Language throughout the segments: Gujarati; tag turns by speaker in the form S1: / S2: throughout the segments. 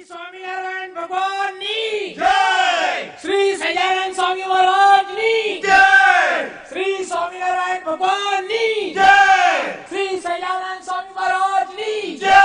S1: સ્વામિનારાયણ ભગવાનની
S2: જય.
S1: શ્રી સહજાનંદ સ્વામી મહારાજની
S2: જય.
S1: શ્રી સ્વામિનારાયણ ભગવાનની
S2: જય.
S1: શ્રી સહજાનંદ સ્વામી મહારાજની
S2: જય.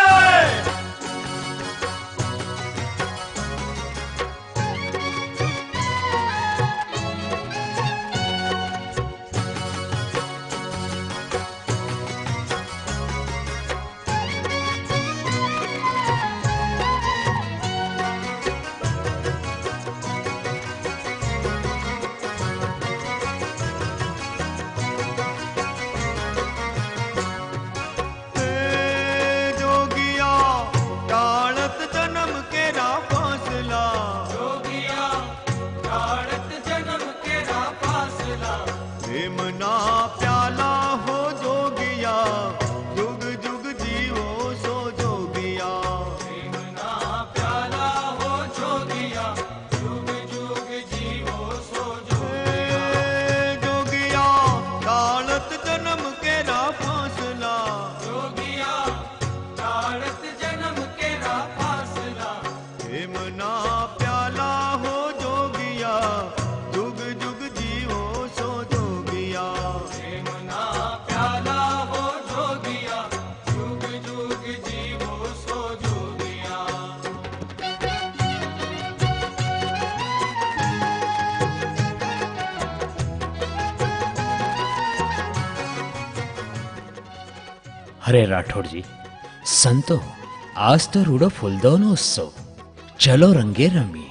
S3: અરે રાઠોડજી, સંતો, આજ તો રૂડો ફૂલદોનો ઉત્સવ, ચલો રંગે રમીએ.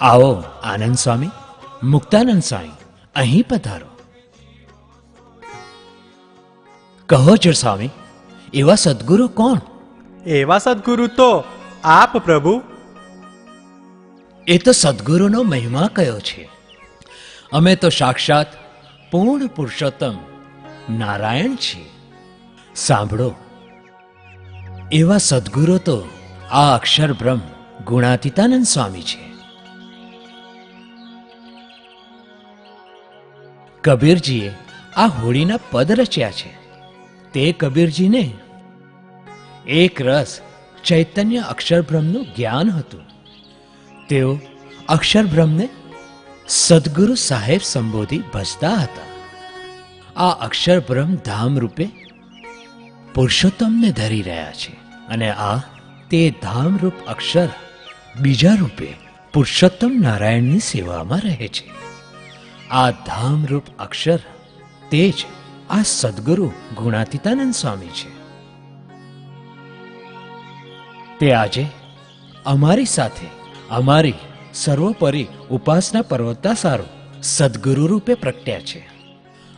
S3: આવો આનંદ સ્વામી, મુક્તાનંદ સ્વામી, અહીં પધારો. કહો છો સ્વામી, એવા સદગુરુ કોણ?
S4: એવા સદગુરુ તો આપ પ્રભુ.
S3: એ તો સદગુરુનો મહિમા કયો છે. અમે તો સાક્ષાત પૂર્ણ પુરુષોત્તમ નારાયણ છીએ. સાંભળો, એવા સદગુરુ તો આ અક્ષર બ્રહ્મ ગુણાતીતાનંદ સ્વામી છે. કબીરજીએ આ હોળીના પદ રચ્યા છે. તે કબીરજીને એક રસ ચૈતન્ય અક્ષરબ્રહ્મનું જ્ઞાન હતું. તેઓ અક્ષરબ્રહ્મને સદગુરુ સાહેબ સંબોધી ભજતા હતા. આ અક્ષરબ્રહ્મ ધામ રૂપે પુરુષોત્તમને ધરી રહ્યા છે, અને આ તે ધામરૂપ અક્ષર બીજા રૂપે પુરુષોત્તમ નારાયણની સેવામાં રહે છે. આ ધામરૂપ અક્ષર તે જ આ સદગુરુ ગુણાતીતાનંદ સ્વામી છે. તે આજે અમારી સાથે અમારી સર્વોપરી ઉપાસના પર્વતાસારો સદગુરુ રૂપે પ્રગટ્યા છે.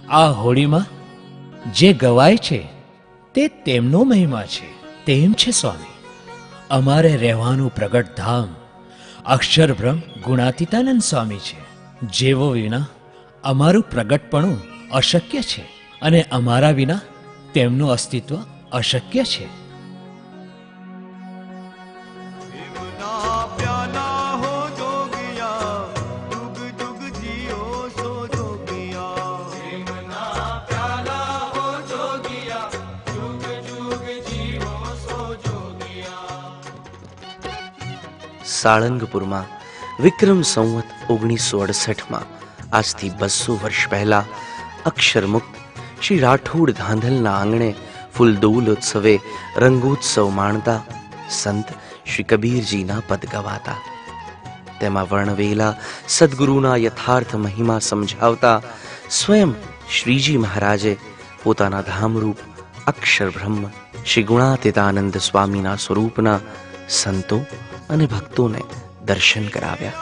S3: આ હોળીમાં જે ગવાય છે તે તેમનો મહિમા છે. તેમ છે સ્વામી, અમારે રહેવાનું પ્રગટ ધામ અક્ષરબ્રહ્મ ગુણાતીતાનંદ સ્વામી છે, જેવો વિના અમારું પ્રગટપણું અશક્ય છે અને અમારા વિના તેમનું અસ્તિત્વ અશક્ય છે.
S2: देवना प्याला हो जोगिया, जुग जुग जियो सो जोगिया. देवना प्याला हो जोगिया, जुग जुग जियो सो जोगिया.
S5: સાળંગપુરમાં વિક્રમ સંવત 1968માં આજથી 200 વર્ષ પહેલા અક્ષરમુક્ત શ્રી રાઠોડ ધાંધલના આંગણે ફૂલદોલ ઉત્સવે રંગોત્સવ માણતા સંત શ્રી કબીરજીના પદ ગવાતા. તેમાં વર્ણવેલા સદગુરુના યથાર્થ મહિમા સમજાવતા સ્વયં શ્રીજી મહારાજે પોતાના ધામરૂપ અક્ષરબ્રહ્મ શ્રી ગુણાતીતાનંદ સ્વામીના સ્વરૂપના સંતો અને ભક્તોને દર્શન કરાવ્યા.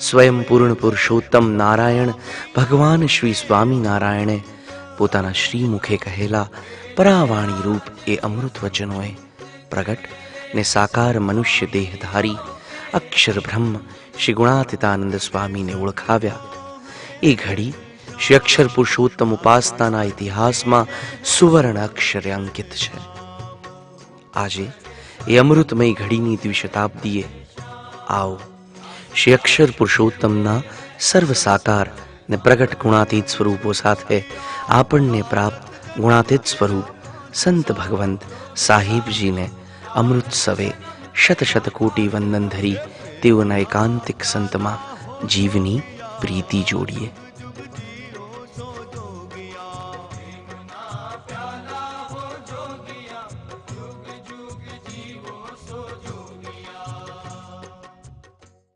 S5: સ્વયં પૂર્ણ પુરુષોત્તમ નારાયણ ભગવાન શ્રી સ્વામિનારાયણે પોતાના શ્રીમુખે કહેલા પરાવાણી રૂપ એ અમૃત વચનોએ પ્રગટ ને સાકાર મનુષ્ય દેહધારી અક્ષર બ્રહ્મ શ્રી ગુણાતીતાનંદ સ્વામીને ઓળખાવ્યા. એ ઘડી શ્રી અક્ષર પુરુષોત્તમ ઉપાસનાના ઇતિહાસમાં સુવર્ણ અક્ષરે અંકિત છે. આજે એ અમૃતમય ઘડીની દ્વિશતાબ્દીએ આવો શ્રી અક્ષર પુરુષોત્તમના સર્વ સાકાર ને પ્રગટ ગુણાતીત સ્વરૂપો સાથે આપણને પ્રાપ્ત ગુણાતીત સ્વરૂપ સંત ભગવંત સાહિબજીને અમૃતસવે શત શત કોટી વંદન ધરી તેઓના એકાંતિક સંતમાં જીવની પ્રીતિ જોડીએ.